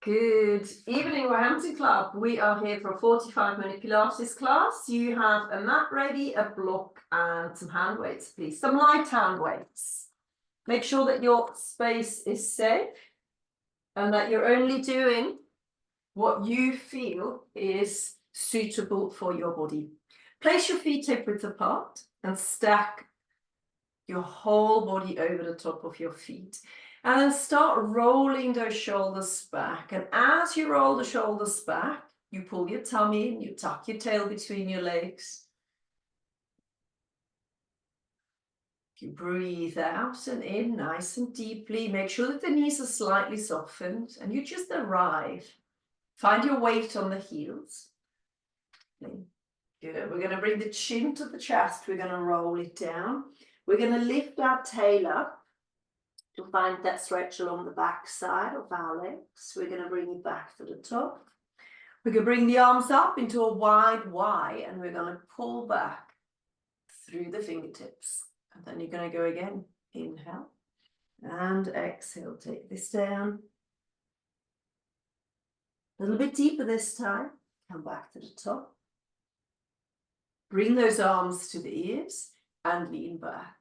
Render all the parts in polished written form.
Good evening, Roehampton Club. We are here for a 45-minute Pilates class. You have a mat ready, a block, and some hand weights, please. Some light hand weights. Make sure that your space is safe and that you're only doing what you feel is suitable for your body. Place your feet hip width apart and stack your whole body over the top of your feet. And then start rolling those shoulders back. And as you roll the shoulders back, you pull your tummy in, you tuck your tail between your legs. You breathe out and in nice and deeply. Make sure that the knees are slightly softened and you just arrive. Find your weight on the heels. Good. We're going to bring the chin to the chest. We're going to roll it down. We're going to lift our tail up to find that stretch along the back side of our legs. We're going to bring it back to the top. We're going to bring the arms up into a wide Y and we're going to pull back through the fingertips. And then you're going to go again. Inhale and exhale. Take this down. A little bit deeper this time. Come back to the top. Bring those arms to the ears and lean back.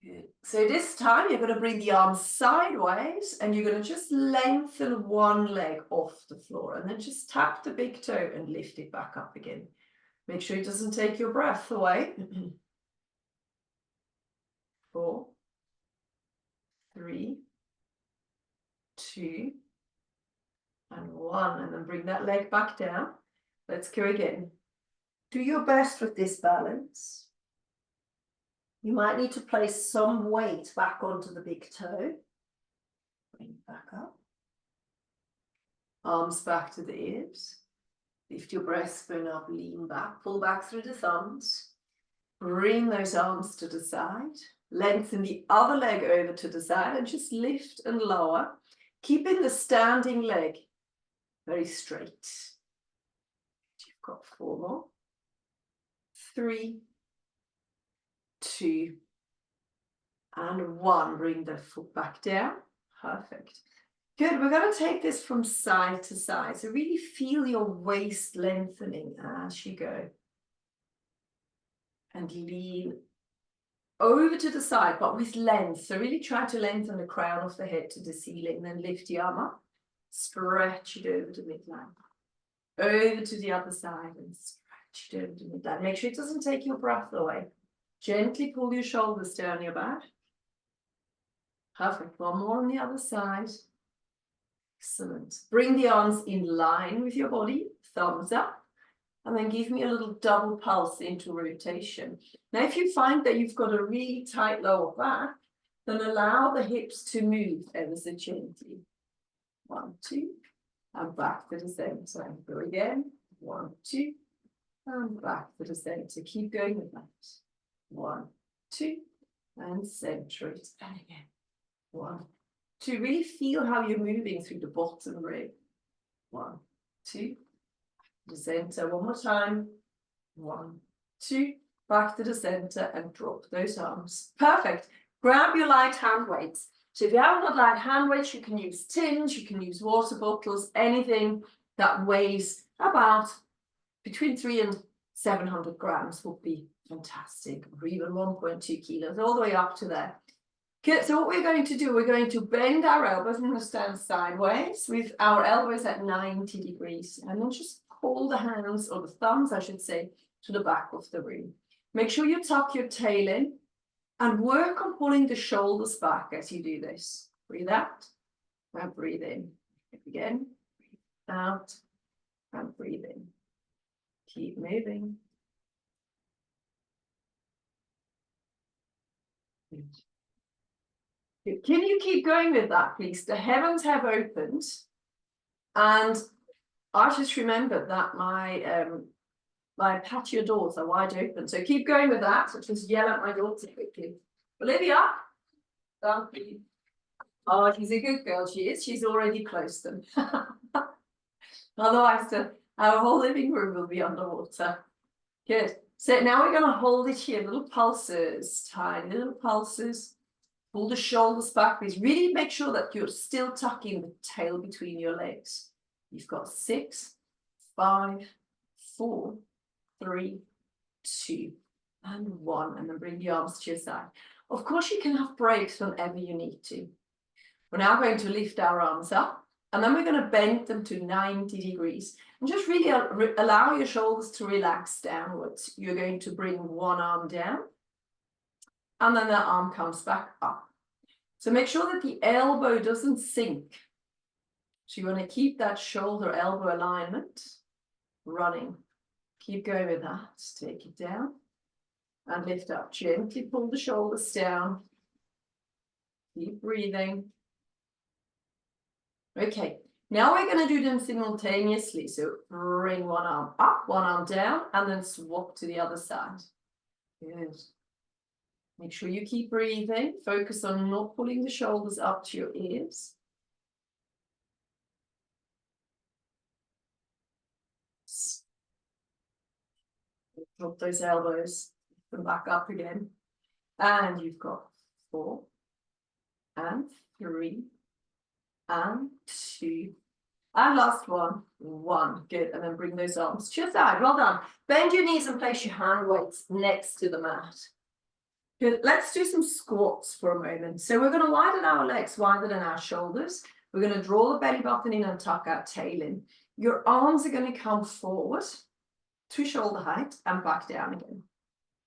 Good. So this time you're going to bring the arms sideways and you're going to just lengthen one leg off the floor and then just tap the big toe and lift it back up again. Make sure it doesn't take your breath away. 4, 3, 2, and 1. And then bring that leg back down. Let's go again. Do your best with this balance. You might need to place some weight back onto the big toe. Bring it back up. Arms back to the ears. Lift your breastbone up, lean back, pull back through the thumbs. Bring those arms to the side. Lengthen the other leg over to the side and just lift and lower. Keeping the standing leg very straight. You've got 4 more. 3, 2, and 1. Bring the foot back down. Perfect. Good. We're going to take this from side to side. So really feel your waist lengthening as you go. And lean over to the side, but with length. So really try to lengthen the crown of the head to the ceiling. Then lift the arm up. Stretch it over to midline. Over to the other side and stretch it over to midline. Make sure it doesn't take your breath away. Gently pull your shoulders down your back. Perfect. 1 more on the other side. Excellent. Bring the arms in line with your body. Thumbs up. And then give me a little double pulse into rotation. Now, if you find that you've got a really tight lower back, then allow the hips to move ever so gently. 1, 2. And back to the center. Go again. 1, 2. And back to the center. Keep going with that. 1, 2, and center it. And again. 1, 2. Really feel how you're moving through the bottom rib. 1, 2. The center. 1 more time. 1, 2. Back to the center and drop those arms. Perfect. Grab your light hand weights. So if you haven't got light hand weights, you can use tins, you can use water bottles, anything that weighs about between 300 and 700 grams would be fantastic, or even 1.2 kilos, all the way up to there. Okay, so what we're going to do, we're going to bend our elbows. I'm going to stand sideways with our elbows at 90 degrees, and then just pull the hands, or the thumbs, I should say, to the back of the room. Make sure you tuck your tail in, and work on pulling the shoulders back as you do this. Breathe out, and breathe in. Again, breathe out, and breathe in. Keep moving. Can you keep going with that, please? The heavens have opened, and I just remembered that my patio doors are wide open. So keep going with that. So just yell at my daughter quickly. Olivia, thank you. Oh, she's a good girl. She is. She's already closed them. Otherwise, our whole living room will be underwater. Good. So now we're going to hold it here. Little pulses, tiny little pulses. Pull the shoulders backwards. Really make sure that you're still tucking the tail between your legs. You've got 6, 5, 4, 3, 2, and 1. And then bring the arms to your side. Of course, you can have breaks whenever you need to. We're now going to lift our arms up, and then we're going to bend them to 90 degrees. And just really allow your shoulders to relax downwards. You're going to bring one arm down, and then that arm comes back up. So make sure that the elbow doesn't sink. So you want to keep that shoulder-elbow alignment running. Keep going with that. Take it down and lift up. Gently pull the shoulders down. Keep breathing. Okay, now we're going to do them simultaneously. So bring one arm up, one arm down, and then swap to the other side. Good. Make sure you keep breathing. Focus on not pulling the shoulders up to your ears. Drop those elbows, lift them back up again. And you've got 4, and 3, and 2, and last one, 1. Good. And then bring those arms to your side. Well done. Bend your knees and place your hand weights next to the mat. Good. Let's do some squats for a moment. So we're going to widen our legs wider than our shoulders. We're going to draw the belly button in and tuck our tail in. Your arms are going to come forward to shoulder height and back down again.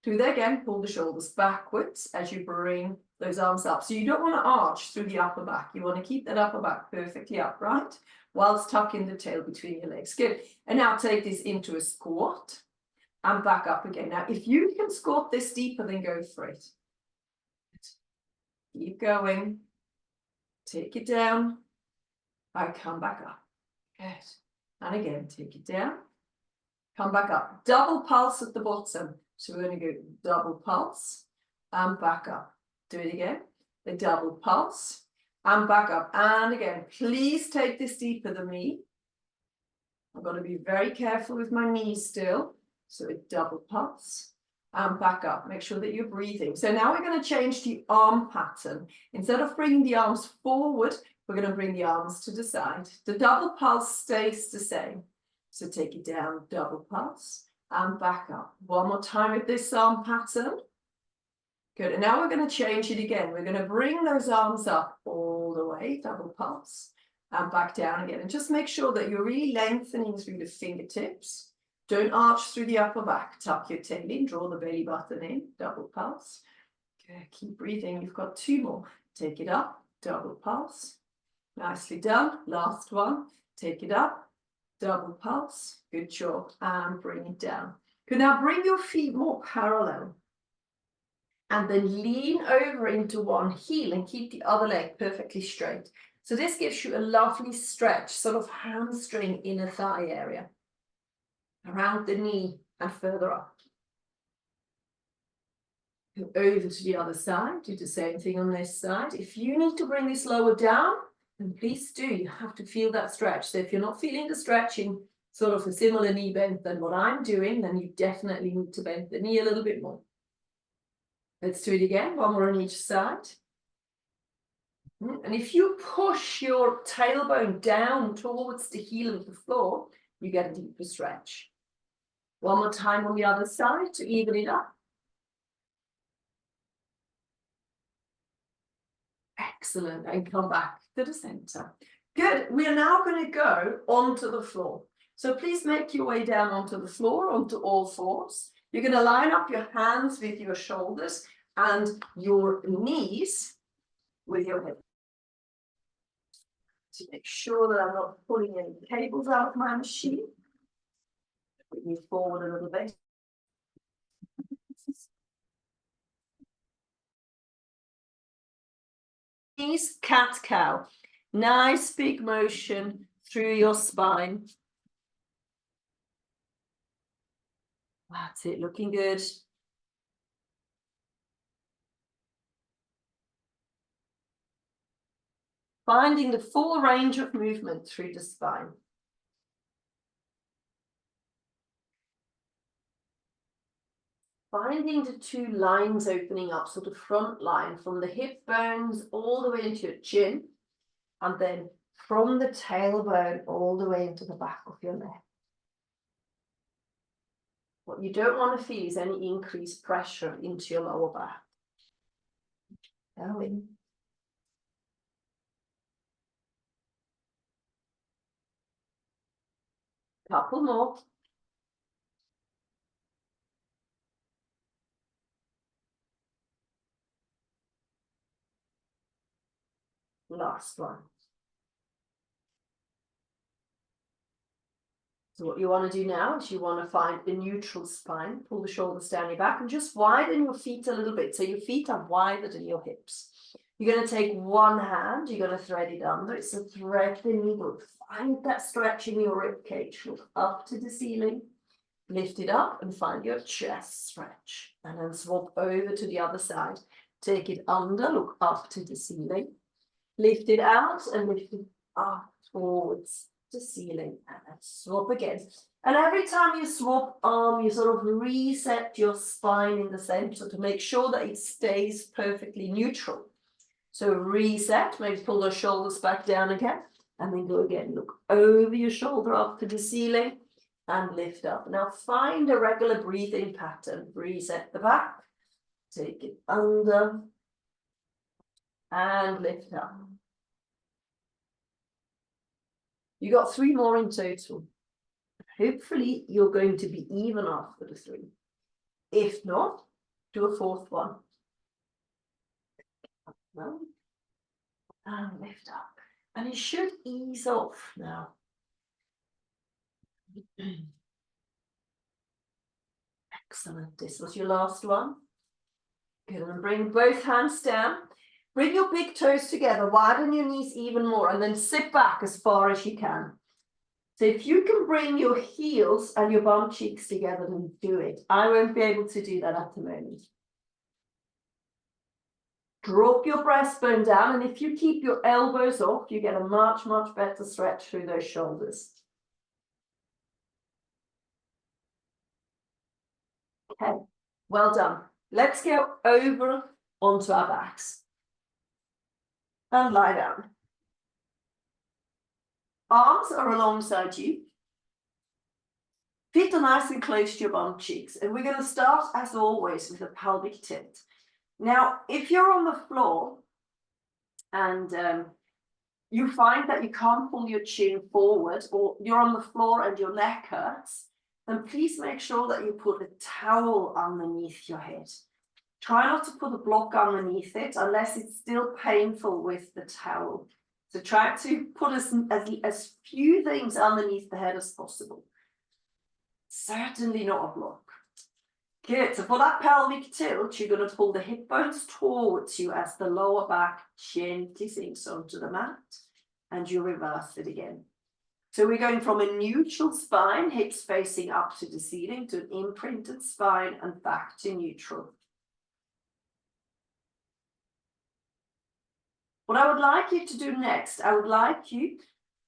Do that again. Pull the shoulders backwards as you bring those arms up. So you don't want to arch through the upper back. You want to keep that upper back perfectly upright whilst tucking the tail between your legs. Good. And now take this into a squat and back up again. Now, if you can squat this deeper, then go for it. Keep going. Take it down. And come back up. Good. And again, take it down. Come back up. Double pulse at the bottom. So we're going to go double pulse and back up. Do it again. The double pulse and back up. And again, please take this deeper than me. I've got to be very careful with my knees still. So a double pulse and back up. Make sure that you're breathing. So now we're going to change the arm pattern. Instead of bringing the arms forward, we're going to bring the arms to the side. The double pulse stays the same. So take it down, double pulse and back up. One more time with this arm pattern. Good. And now we're going to change it again. We're going to bring those arms up all the way, double pulse, and back down again. And just make sure that you're really lengthening through the fingertips. Don't arch through the upper back. Tuck your tail in, draw the belly button in, double pulse. Good. Keep breathing. You've got 2 more. Take it up, double pulse. Nicely done. Last one. Take it up, double pulse. Good job. And bring it down. Good. Now bring your feet more parallel. And then lean over into one heel and keep the other leg perfectly straight. So this gives you a lovely stretch, sort of hamstring inner thigh area, around the knee and further up. Go over to the other side, do the same thing on this side. If you need to bring this lower down, then please do. You have to feel that stretch. So if you're not feeling the stretching, sort of a similar knee bend than what I'm doing, then you definitely need to bend the knee a little bit more. Let's do it again, one more on each side. And if you push your tailbone down towards the heel of the floor, you get a deeper stretch. One more time on the other side to even it up. Excellent. And come back to the center. Good. We are now going to go onto the floor. So please make your way down onto the floor, onto all fours. You're going to line up your hands with your shoulders and your knees with your head. To make sure that I'm not pulling any cables out of my machine. Bring you forward a little bit. Knees, cat cow. Nice big motion through your spine. That's it, looking good. Finding the full range of movement through the spine. finding the two lines opening up, so the front line from the hip bones all the way into your chin, and then from the tailbone all the way into the back of your neck. What you don't want to feel is any increased pressure into your lower back. Go in. Couple more. Last one. So what you want to do now is you want to find the neutral spine, pull the shoulders down your back and just widen your feet a little bit. So your feet are wider than your hips. You're going to take one hand, you're going to thread it under. It's a thread the needle. Find that stretch in your rib cage. Look up to the ceiling. Lift it up and find your chest stretch. And then swap over to the other side. Take it under, look up to the ceiling. Lift it out and lift it up towards the ceiling. And then swap again. And every time you swap arm, you sort of reset your spine in the center to make sure that it stays perfectly neutral. So reset, maybe pull the shoulders back down again. And then go again. Look over your shoulder up to the ceiling. And lift up. Now find a regular breathing pattern. Reset the back. Take it under. And lift up. You got 3 more in total. Hopefully you're going to be even after the 3. If not, do a 4th one. Well, and lift up. And it should ease off now. Excellent. This was your last one. Good. And bring both hands down. Bring your big toes together. Widen your knees even more. And then sit back as far as you can. So if you can bring your heels and your bum cheeks together, then do it. I won't be able to do that at the moment. Drop your breastbone down. And if you keep your elbows off, you get a much, much better stretch through those shoulders. Okay, well done. Let's go over onto our backs. And lie down. Arms are alongside you. Feet are nice and close to your bum cheeks. And we're going to start, as always, with a pelvic tilt. Now, if you're on the floor and you find that you can't pull your chin forward, or you're on the floor and your neck hurts, then please make sure that you put a towel underneath your head. Try not to put a block underneath it unless it's still painful with the towel. So try to put as few things underneath the head as possible. Certainly not a block. Good. So for that pelvic tilt, you're going to pull the hip bones towards you as the lower back gently sinks onto the mat. And you reverse it again. So we're going from a neutral spine, hips facing up to the ceiling, to an imprinted spine and back to neutral. What I would like you to do next, I would like you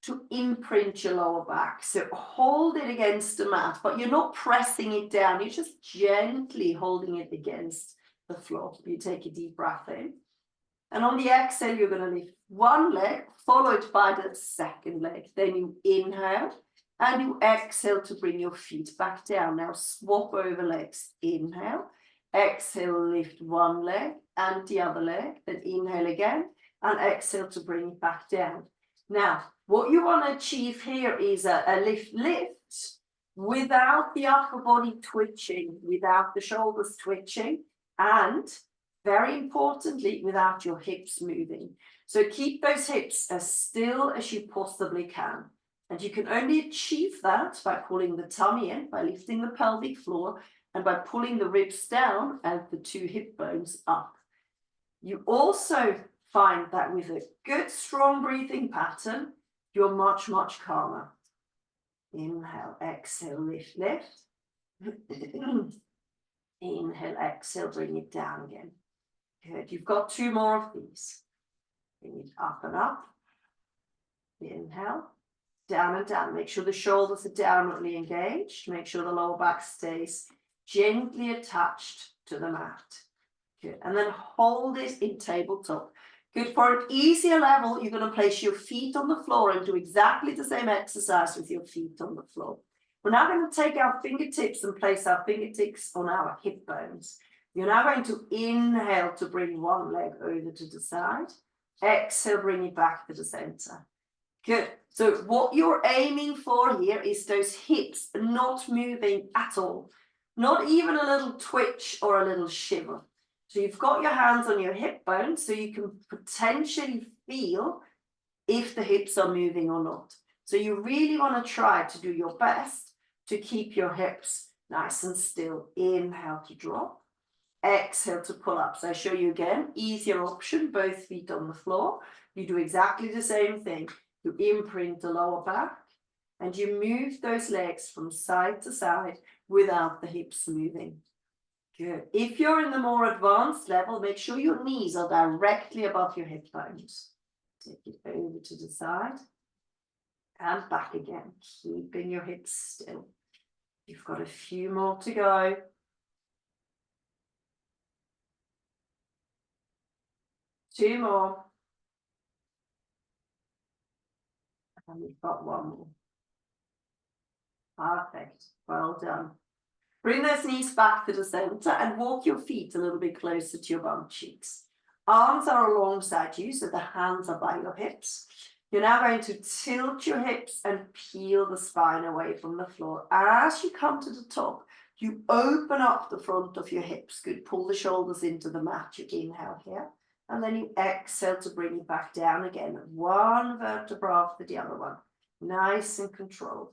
to imprint your lower back. So hold it against the mat, but you're not pressing it down. You're just gently holding it against the floor. You take a deep breath in. And on the exhale, you're going to lift one leg, followed by the second leg. Then you inhale and you exhale to bring your feet back down. Now swap over legs. Inhale, exhale, lift one leg and the other leg. Then inhale again and exhale to bring it back down. Now, what you want to achieve here is a lift without the upper body twitching, without the shoulders twitching, and very importantly, without your hips moving. So keep those hips as still as you possibly can. And you can only achieve that by pulling the tummy in, by lifting the pelvic floor, and by pulling the ribs down and the 2 hip bones up. You also find that with a good, strong breathing pattern, you're much, much calmer. Inhale, exhale, lift, lift. Inhale, exhale, bring it down again. Good. You've got 2 more of these. Bring it up and up. Inhale, down and down. Make sure the shoulders are downwardly engaged. Make sure the lower back stays gently attached to the mat. Good. And then hold it in tabletop. Good. For an easier level, you're going to place your feet on the floor and do exactly the same exercise with your feet on the floor. We're now going to take our fingertips and place our fingertips on our hip bones. You're now going to inhale to bring one leg over to the side. Exhale, bring it back to the center. Good. So what you're aiming for here is those hips not moving at all. Not even a little twitch or a little shiver. So you've got your hands on your hip bones so you can potentially feel if the hips are moving or not. So you really want to try to do your best to keep your hips nice and still. Inhale to drop. Exhale to pull up. So I show you again, easier option, both feet on the floor. You do exactly the same thing. You imprint the lower back and you move those legs from side to side without the hips moving. Good. If you're in the more advanced level, make sure your knees are directly above your hip bones. Take it over to the side and back again, keeping your hips still. You've got a few more to go. Two more. And we've got one more. Perfect. Well done. Bring those knees back to the center and walk your feet a little bit closer to your bum cheeks. Arms are alongside you, so the hands are by your hips. You're now going to tilt your hips and peel the spine away from the floor. As you come to the top, you open up the front of your hips. Good. Pull the shoulders into the mat. You inhale here. And then you exhale to bring it back down again. One vertebra after the other one. Nice and controlled.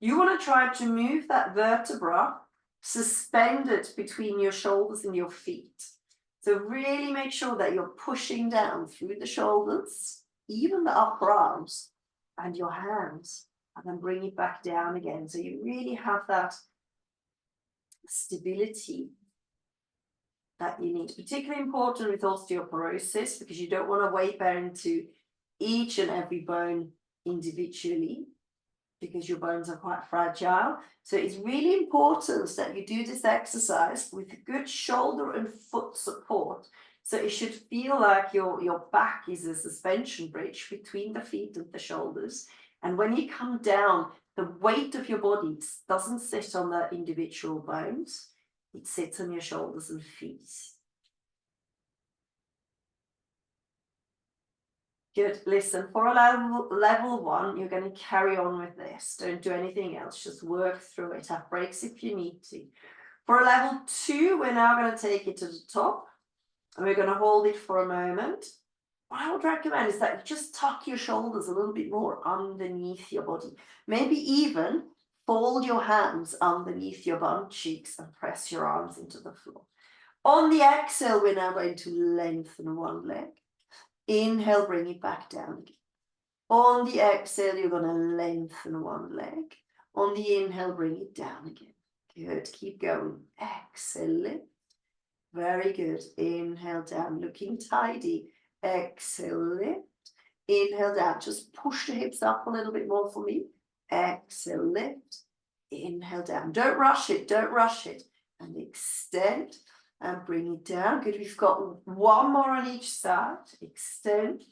You want to try to move that vertebra suspended between your shoulders and your feet. So really make sure that you're pushing down through the shoulders, even the upper arms and your hands, and then bring it back down again. So you really have that stability that you need. Particularly important with osteoporosis because you don't want to weight bear into each and every bone individually, because your bones are quite fragile. So it's really important that you do this exercise with good shoulder and foot support. So it should feel like your back is a suspension bridge between the feet and the shoulders. And when you come down, the weight of your body doesn't sit on the individual bones. It sits on your shoulders and feet. Good. Listen, for a level one, you're going to carry on with this. Don't do anything else. Just work through it. Have breaks if you need to. For a level two, we're now going to take it to the top. And we're going to hold it for a moment. What I would recommend is that you just tuck your shoulders a little bit more underneath your body. Maybe even fold your hands underneath your bum cheeks and press your arms into the floor. On the exhale, we're now going to lengthen one leg. Inhale, bring it back down again. On the exhale, you're going to lengthen one leg. On the inhale, bring it down again. Good. Keep going. Exhale, lift. Very good. Inhale down, looking tidy. Exhale, lift. Inhale down. Just push the hips up a little bit more for me. Exhale, lift. Inhale down. Don't rush it. Don't rush it. And extend. And bring it down. Good. We've got one more on each side. Extend.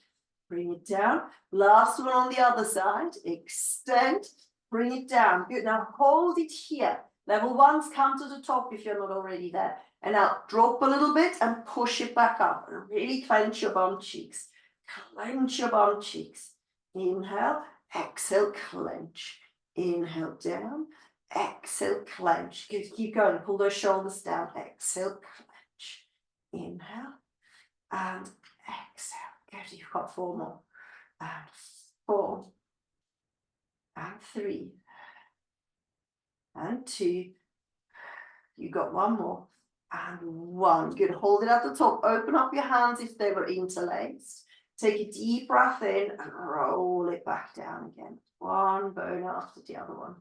Bring it down. Last one on the other side. Extend. Bring it down. Good. Now hold it here. Level ones, come to the top if you're not already there. And now drop a little bit and push it back up. And really clench your bum cheeks. Clench your bum cheeks. Inhale. Exhale. Clench. Inhale down. Exhale, clench. Good. Keep going. Pull those shoulders down. Exhale, clench. Inhale and exhale. Good. You've got four more. And 4 and 3 and 2. You got one more and 1. Good. Hold it at the top. Open up your hands if they were interlaced. Take a deep breath in and roll it back down again. One bone after the other one.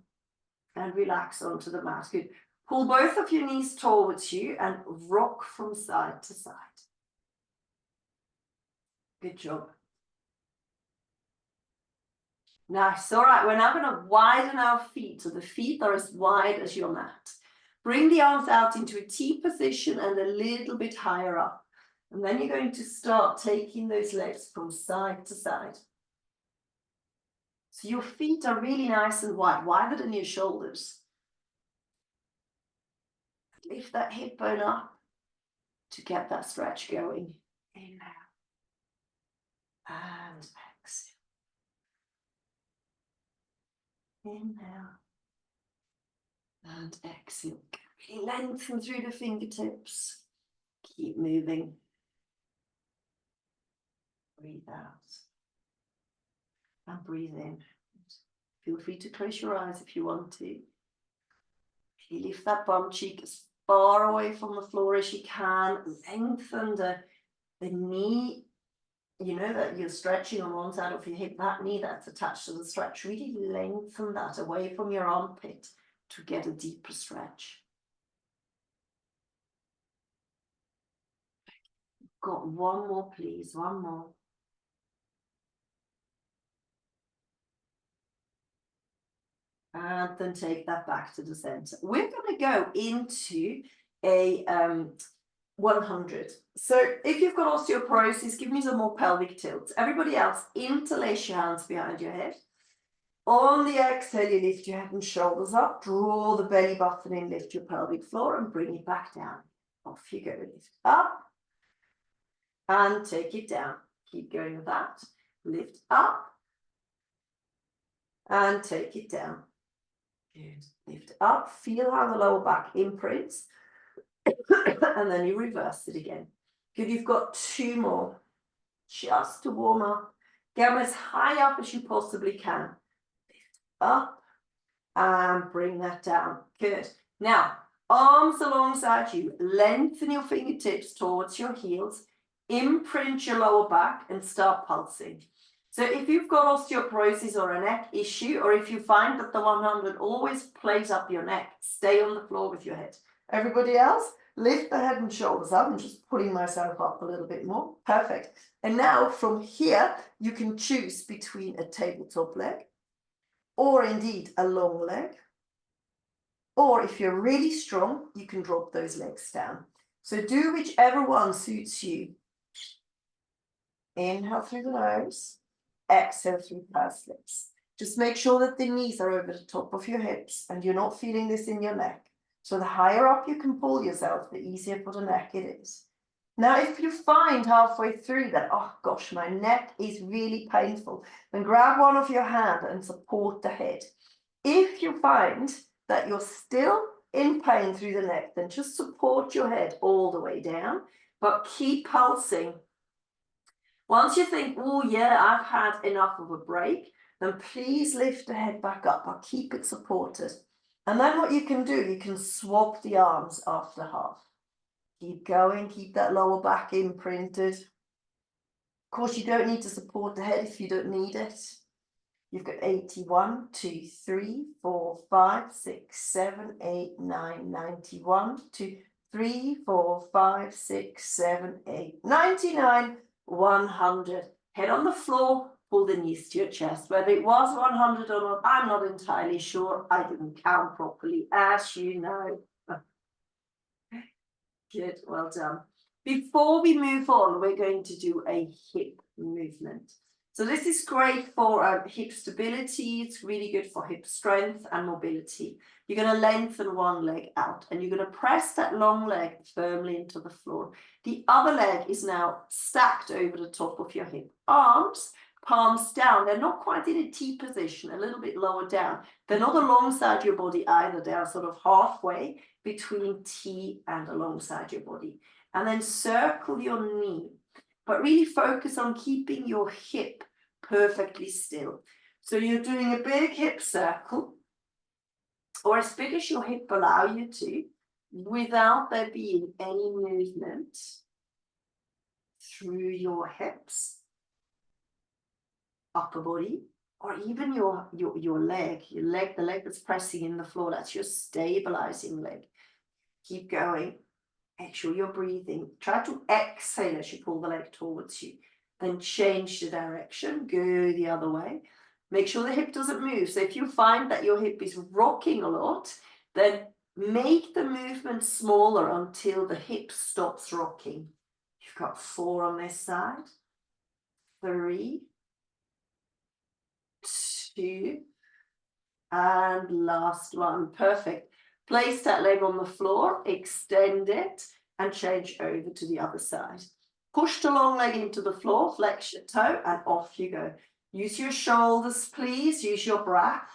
And relax onto the mat. Good. Pull both of your knees towards you and rock from side to side. Good job. Nice. All right, we're now going to widen our feet so the feet are as wide as your mat. Bring the arms out into a T position and a little bit higher up. And then you're going to start taking those legs from side to side. So your feet are really nice and wide, wider than your shoulders. Lift that hip bone up to get that stretch going. Inhale. And exhale. Inhale. And exhale. Really lengthen through the fingertips. Keep moving. Breathe out. And breathe in. Feel free to close your eyes if you want to. You lift that bum cheek as far away from the floor as you can. Lengthen the knee. You know that you're stretching on one side of your hip. That knee that's attached to the stretch, really lengthen that away from your armpit to get a deeper stretch. Got one more, please. One more. And then take that back to the center. We're going to go into a 100. So if you've got osteoporosis, give me some more pelvic tilts. Everybody else, interlace your hands behind your head. On the exhale, you lift your head and shoulders up. Draw the belly button in, lift your pelvic floor and bring it back down. Off you go. Lift up and take it down. Keep going with that. Lift up and take it down. Good. Lift up, feel how the lower back imprints, and then you reverse it again. Good, you've got two more, just to warm up. Get them as high up as you possibly can. Lift up, and bring that down. Good. Now, arms alongside you, lengthen your fingertips towards your heels, imprint your lower back, and start pulsing. So if you've got osteoporosis or a neck issue, or if you find that the 100 always plays up your neck, stay on the floor with your head. Everybody else, lift the head and shoulders up. I'm just pulling myself up a little bit more. Perfect. And now from here, you can choose between a tabletop leg, or indeed a long leg. Or if you're really strong, you can drop those legs down. So do whichever one suits you. Inhale through the nose. Exhale through pursed lips. Just make sure that the knees are over the top of your hips and you're not feeling this in your neck. So the higher up you can pull yourself, the easier for the neck it is. Now, if you find halfway through that, oh gosh, my neck is really painful, then grab one of your hands and support the head. If you find that you're still in pain through the neck, then just support your head all the way down, but keep pulsing. Once you think, oh yeah, I've had enough of a break, then please lift the head back up or keep it supported. And then what you can do, you can swap the arms after half. Keep going, keep that lower back imprinted. Of course, you don't need to support the head if you don't need it. You've got 81, 2, 3, 4, 5, 6, 7, 8, 9, 91, 2, 3, 4, 5, 6, 7, 8, 99, 100. Head on the floor, pull the knees to your chest. Whether it was 100 or not, I'm not entirely sure. I didn't count properly, as you know. Good, well done. Before we move on, we're going to do a hip movement. So this is great for hip stability. It's really good for hip strength and mobility. You're going to lengthen one leg out and you're going to press that long leg firmly into the floor. The other leg is now stacked over the top of your hip. Arms, palms down. They're not quite in a T position, a little bit lower down. They're not alongside your body either. They are sort of halfway between T and alongside your body. And then circle your knee, but really focus on keeping your hip perfectly still. So you're doing a big hip circle, or as big as your hip allow you to, without there being any movement through your hips, upper body, or even your leg, the leg that's pressing in the floor. That's your stabilizing leg. Keep going. Make sure you're breathing. Try to exhale as you pull the leg towards you. Then change the direction. Go the other way. Make sure the hip doesn't move. So if you find that your hip is rocking a lot, then Make the movement smaller until the hip stops rocking. You've got 4 on this side. 3, 2, and last one. Perfect. Place that leg on the floor, extend it, and change over to the other side. Push the long leg into the floor, flex your toe, and off you go. Use your shoulders, please. Use your breath.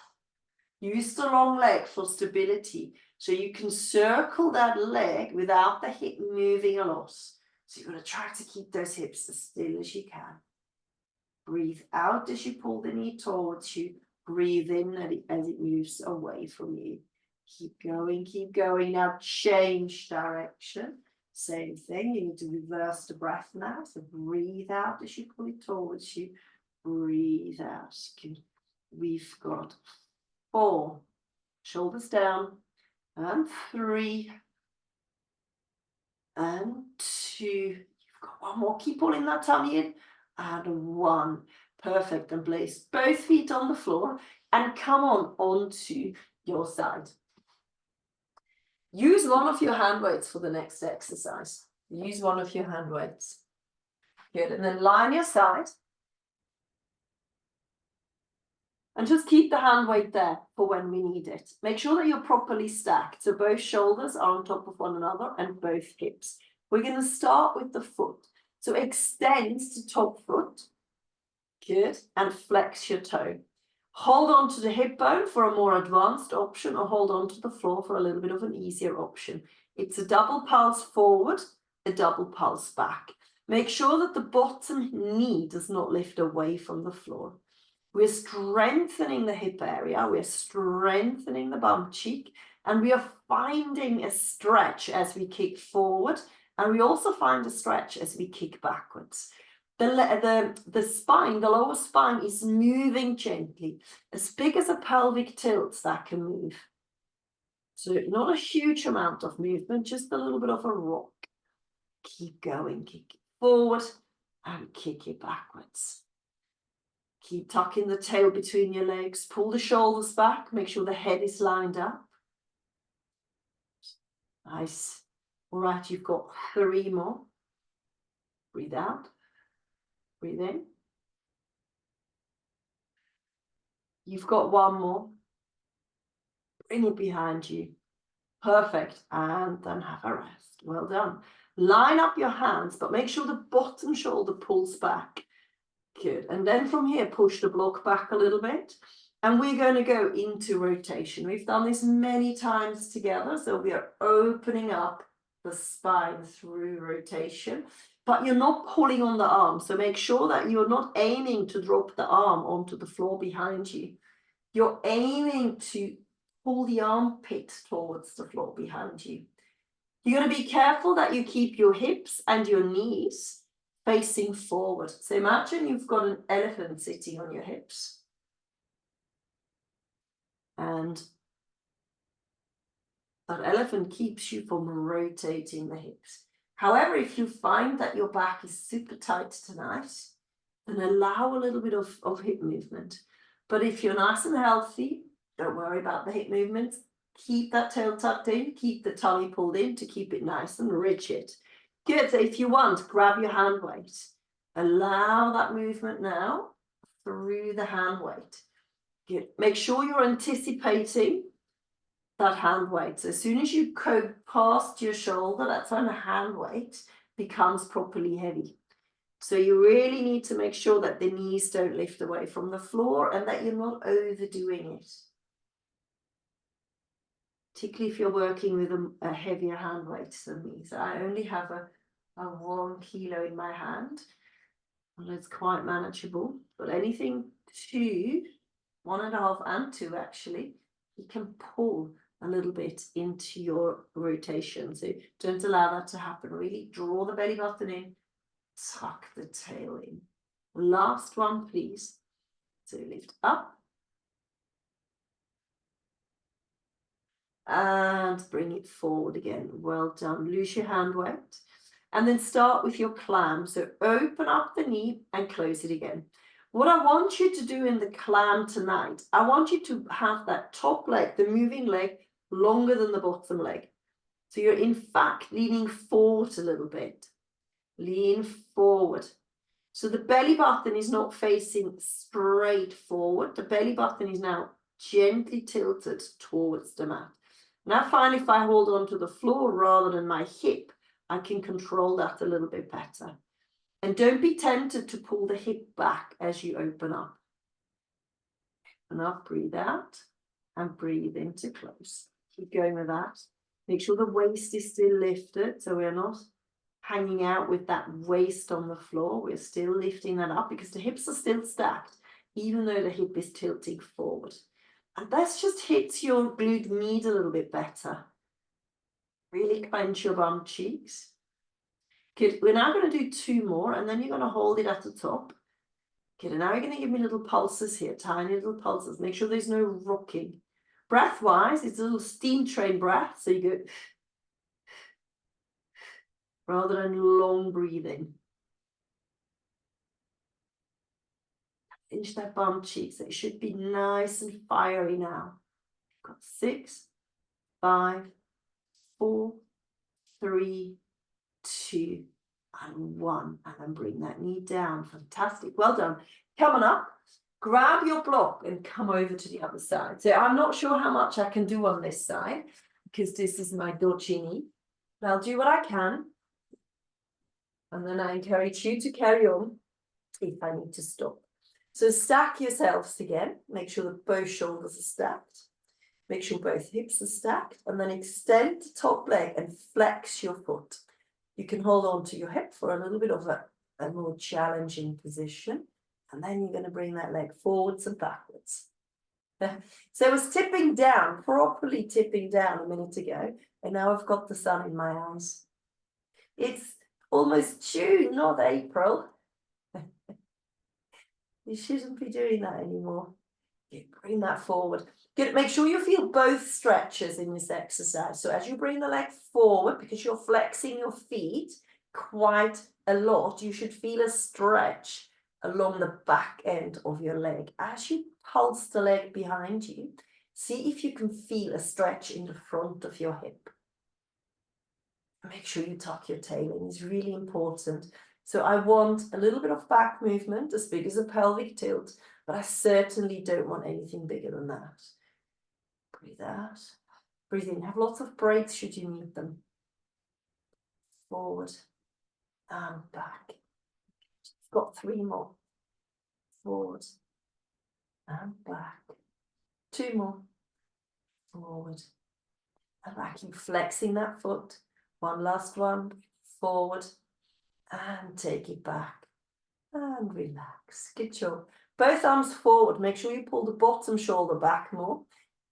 Use the long leg for stability. So you can circle that leg without the hip moving a lot. So you're going to try to keep those hips as still as you can. Breathe out as you pull the knee towards you. Breathe in as it moves away from you. Keep going, keep going. Now change direction. Same thing, you need to reverse the breath now. So breathe out as you pull it towards you. Breathe out. Good. We've got 4. Shoulders down. And 3. And 2. You've got 1 more. Keep pulling that tummy in. And 1. Perfect. And place both feet on the floor and come on onto your side. Use one of your hand weights for the next exercise. Use one of your hand weights. Good. And then lie on your side. And just keep the hand weight there for when we need it. Make sure that you're properly stacked. So both shoulders are on top of one another and both hips. We're going to start with the foot. So extend to top foot. Good. And flex your toe. Hold on to the hip bone for a more advanced option, or hold on to the floor for a little bit of an easier option. It's a double pulse forward, a double pulse back. Make sure that the bottom knee does not lift away from the floor. We're strengthening the hip area, we're strengthening the bum cheek, and we are finding a stretch as we kick forward, and we also find a stretch as we kick backwards. The spine, the lower spine is moving gently, as big as a pelvic tilt that can move. So not a huge amount of movement, just a little bit of a rock. Keep going, kick it forward and kick it backwards. Keep tucking the tail between your legs, pull the shoulders back, make sure the head is lined up. Nice. All right, you've got 3 more. Breathe out. Breathe in. You've got 1 more. Bring it behind you. Perfect. And then have a rest. Well done. Line up your hands, but make sure the bottom shoulder pulls back. Good. And then from here, push the block back a little bit. And we're going to go into rotation. We've done this many times together. So we are opening up the spine through rotation. But you're not pulling on the arm. So make sure that you're not aiming to drop the arm onto the floor behind you. You're aiming to pull the armpit towards the floor behind you. You're going to be careful that you keep your hips and your knees facing forward. So imagine you've got an elephant sitting on your hips. And that elephant keeps you from rotating the hips. However, if you find that your back is super tight tonight, then allow a little bit of hip movement. But if you're nice and healthy, don't worry about the hip movements. Keep that tail tucked in, keep the tummy pulled in to keep it nice and rigid. Good. So if you want, grab your hand weight. Allow that movement now through the hand weight. Good. Make sure you're anticipating that hand weight. So as soon as you go past your shoulder, that's when the hand weight becomes properly heavy. So you really need to make sure that the knees don't lift away from the floor and that you're not overdoing it. Particularly if you're working with a heavier hand weight than me. So I only have a 1 kilo in my hand. And it's quite manageable. But anything 2, 1.5 and 2 actually, you can pull a little bit into your rotation. So don't allow that to happen. Really draw the belly button in, tuck the tail in. Last one, please. So lift up. And bring it forward again. Well done. Lose your hand weight. And then start with your clam. So open up the knee and close it again. What I want you to do in the clam tonight, I want you to have that top leg, the moving leg, longer than the bottom leg. So you're in fact leaning forward a little bit. Lean forward. So the belly button is not facing straight forward. The belly button is now gently tilted towards the mat. Now finally, if I hold on to the floor rather than my hip, I can control that a little bit better. And don't be tempted to pull the hip back as you open up. Open up, breathe out, and breathe in to close. Keep going with that. Make sure the waist is still lifted, so we're not hanging out with that waist on the floor. We're still lifting that up because the hips are still stacked, even though the hip is tilting forward. And that just hits your glute med a little bit better. Really clench your bum cheeks. Good. We're now going to do 2 more, and then you're going to hold it at the top. Good. And now you're going to give me little pulses here, tiny little pulses. Make sure there's no rocking. Breath-wise, it's a little steam train breath. So you go rather than long breathing. Inch that bum cheek, so it should be nice and fiery now. Got 6, 5, 4, 3, 2, and 1. And then bring that knee down. Fantastic. Well done. Coming up, grab your block and come over to the other side. So I'm not sure how much I can do on this side because this is my dodgy knee. But I'll do what I can. And then I encourage you to carry on if I need to stop. So stack yourselves again. Make sure that both shoulders are stacked. Make sure both hips are stacked. And then extend the top leg and flex your foot. You can hold on to your hip for a little bit of a more challenging position. And then you're going to bring that leg forwards and backwards. So I was tipping down, properly tipping down a minute ago. And now I've got the sun in my eyes. It's almost June, not April. You shouldn't be doing that anymore. Bring that forward. Good. Make sure you feel both stretches in this exercise. So as you bring the leg forward, because you're flexing your feet quite a lot, you should feel a stretch along the back end of your leg. As you pulse the leg behind you, see if you can feel a stretch in the front of your hip. Make sure you tuck your tail in. It's really important. So I want a little bit of back movement, as big as a pelvic tilt, but I certainly don't want anything bigger than that. Breathe out. Breathe in. Have lots of breaks should you need them. Forward and back. Got 3 more. Forward and back. 2 more. Forward and back. Keep flexing that foot. 1 last one. Forward. And take it back and relax. Good job. Both arms forward. Make sure you pull the bottom shoulder back more.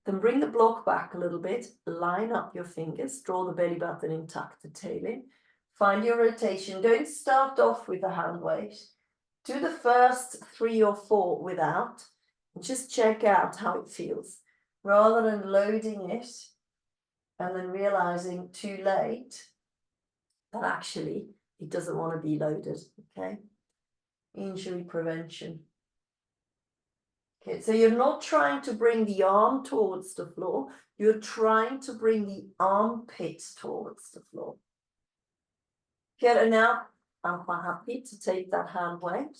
Then bring the block back a little bit. Line up your fingers. Draw the belly button in, tuck the tail in. Find your rotation. Don't start off with the hand weight. Do the first 3 or 4 without. And just check out how it feels. Rather than loading it and then realizing too late that actually it doesn't want to be loaded, okay? Injury prevention. Okay, so you're not trying to bring the arm towards the floor. You're trying to bring the armpits towards the floor. Okay, and now I'm quite happy to take that hand weight.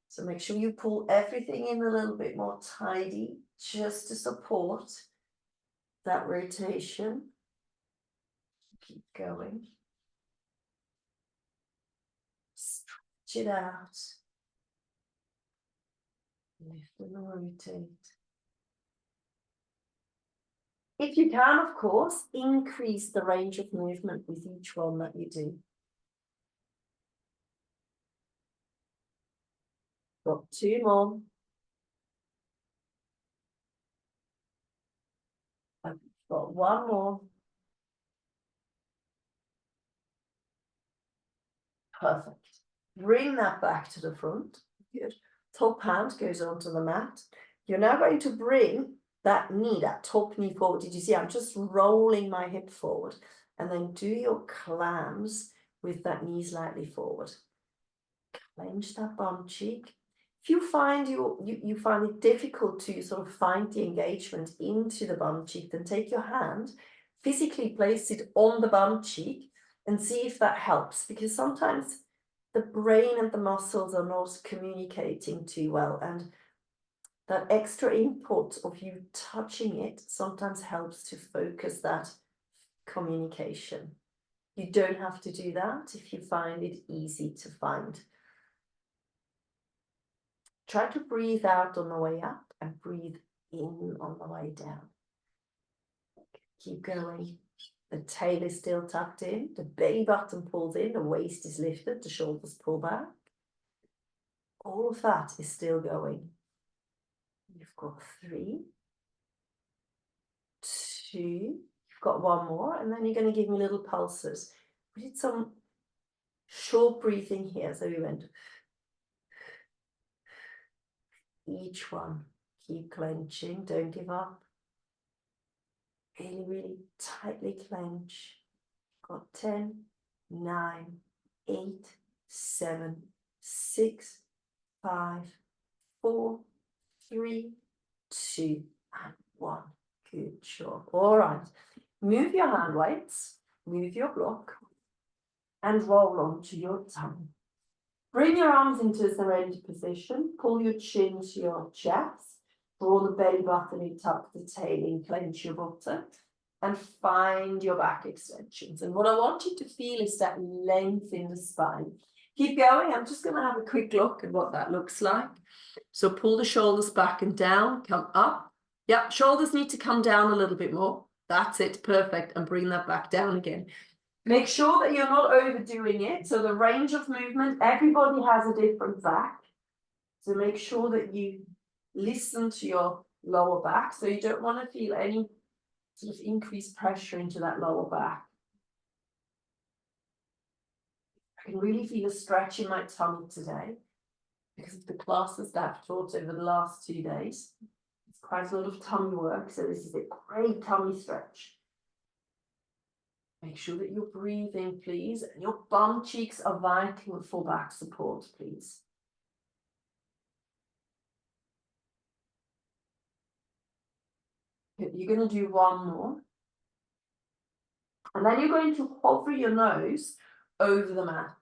So make sure you pull everything in a little bit more tidy, just to support that rotation. Keep going. Stretch it out. Lift and rotate. If you can, of course, increase the range of movement with each one that you do. Got 2 more. I've got 1 more. Perfect. Bring that back to the front. Good. Top hand goes onto the mat. You're now going to bring that knee, that top knee forward. Did you see? I'm just rolling my hip forward. And then do your clams with that knee slightly forward. Clench that bum cheek. If you find you find it difficult to sort of find the engagement into the bum cheek, then take your hand, physically place it on the bum cheek and see if that helps, because sometimes the brain and the muscles are not communicating too well, and that extra input of you touching it sometimes helps to focus that communication. You don't have to do that if you find it easy to find. Try to breathe out on the way up and breathe in on the way down. Keep going. The tail is still tucked in, the belly button pulled in, the waist is lifted, the shoulders pull back. All of that is still going. You've got 3, 2, you've got 1 more, and then you're going to give me little pulses. We did some short breathing here, so we went each one. Keep clenching, don't give up. Really, really tightly clench. Got 10, 9, 8, 7, 6, 5, 4, 3, 2, and 1. Good job. All right. Move your hand weights, move your block, and roll onto your tummy. Bring your arms into a surrender position. Pull your chin to your chest. Draw the belly button in, tuck the tail in, clench your buttock, and find your back extensions. And what I want you to feel is that length in the spine. Keep going. I'm just going to have a quick look at what that looks like. So pull the shoulders back and down, come up. Yep, shoulders need to come down a little bit more. That's it, perfect. And bring that back down again. Make sure that you're not overdoing it. So the range of movement, everybody has a different back. So make sure that you listen to your lower back. So you don't want to feel any sort of increased pressure into that lower back. I can really feel a stretch in my tummy today because of the classes that I've taught over the last 2 days. It's quite a lot of tummy work, so this is a great tummy stretch. Make sure that you're breathing, please, and your bum cheeks are vital for back support, please. Good. You're going to do 1 more. And then you're going to hover your nose over the mat.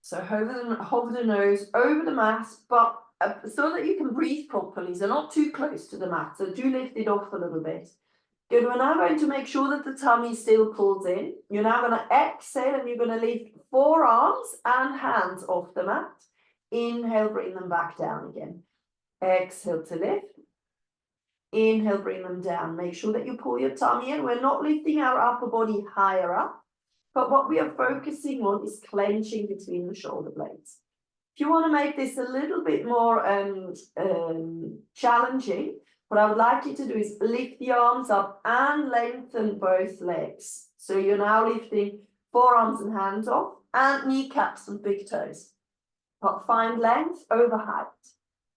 So hover the nose over the mat, but so that you can breathe properly. So not too close to the mat. So do lift it off a little bit. Good. We're now going to make sure that the tummy still pulls in. You're now going to exhale and you're going to lift forearms and hands off the mat. Inhale, bring them back down again. Exhale to lift. Inhale, bring them down. Make sure that you pull your tummy in. We're not lifting our upper body higher up, but what we are focusing on is clenching between the shoulder blades. If you want to make this a little bit more challenging, what I would like you to do is lift the arms up and lengthen both legs. So you're now lifting forearms and hands off and kneecaps and big toes. But find length over height.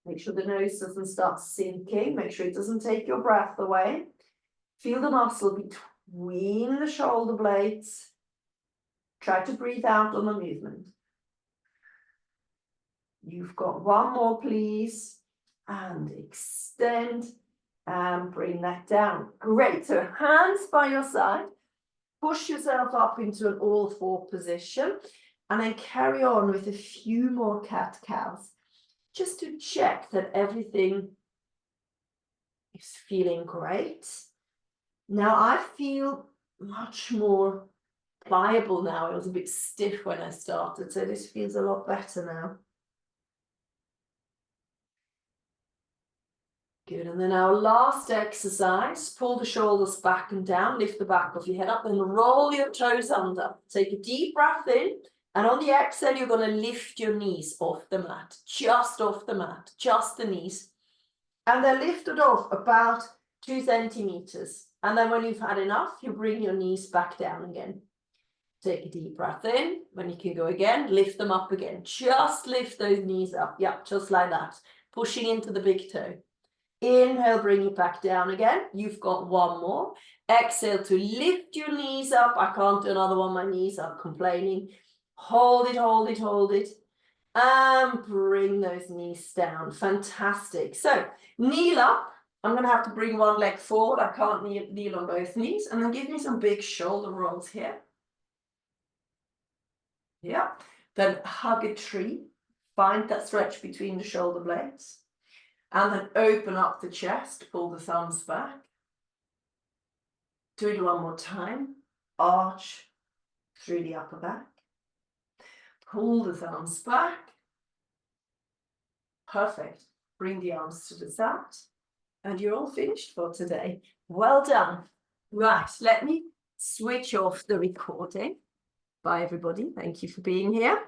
Make sure the nose doesn't start sinking. Make sure it doesn't take your breath away. Feel the muscle between the shoulder blades. Try to breathe out on the movement. You've got 1 more, please. And extend and bring that down. Great. So hands by your side. Push yourself up into an all-4 position. And then carry on with a few more cat-cows. Just to check that everything is feeling great. Now I feel much more pliable now. It was a bit stiff when I started, so this feels a lot better now. Good, and then our last exercise, pull the shoulders back and down, lift the back of your head up and roll your toes under. Take a deep breath in. And on the exhale, you're going to lift your knees off the mat, just off the mat, just the knees. And they're lifted off about 2 centimeters. And then when you've had enough, you bring your knees back down again. Take a deep breath in. When you can go again, lift them up again. Just lift those knees up. Yep, just like that. Pushing into the big toe. Inhale, bring it back down again. You've got 1 more. Exhale to lift your knees up. I can't do another one. My knees are complaining. Hold it, hold it, hold it. And bring those knees down. Fantastic. So kneel up. I'm going to have to bring one leg forward. I can't kneel on both knees. And then give me some big shoulder rolls here. Yeah. Then hug a tree. Find that stretch between the shoulder blades. And then open up the chest. Pull the thumbs back. Do it one more time. Arch through the upper back. Pull the thumbs back. Perfect. Bring the arms to the side. And you're all finished for today. Well done. Right, let me switch off the recording. Bye, everybody. Thank you for being here.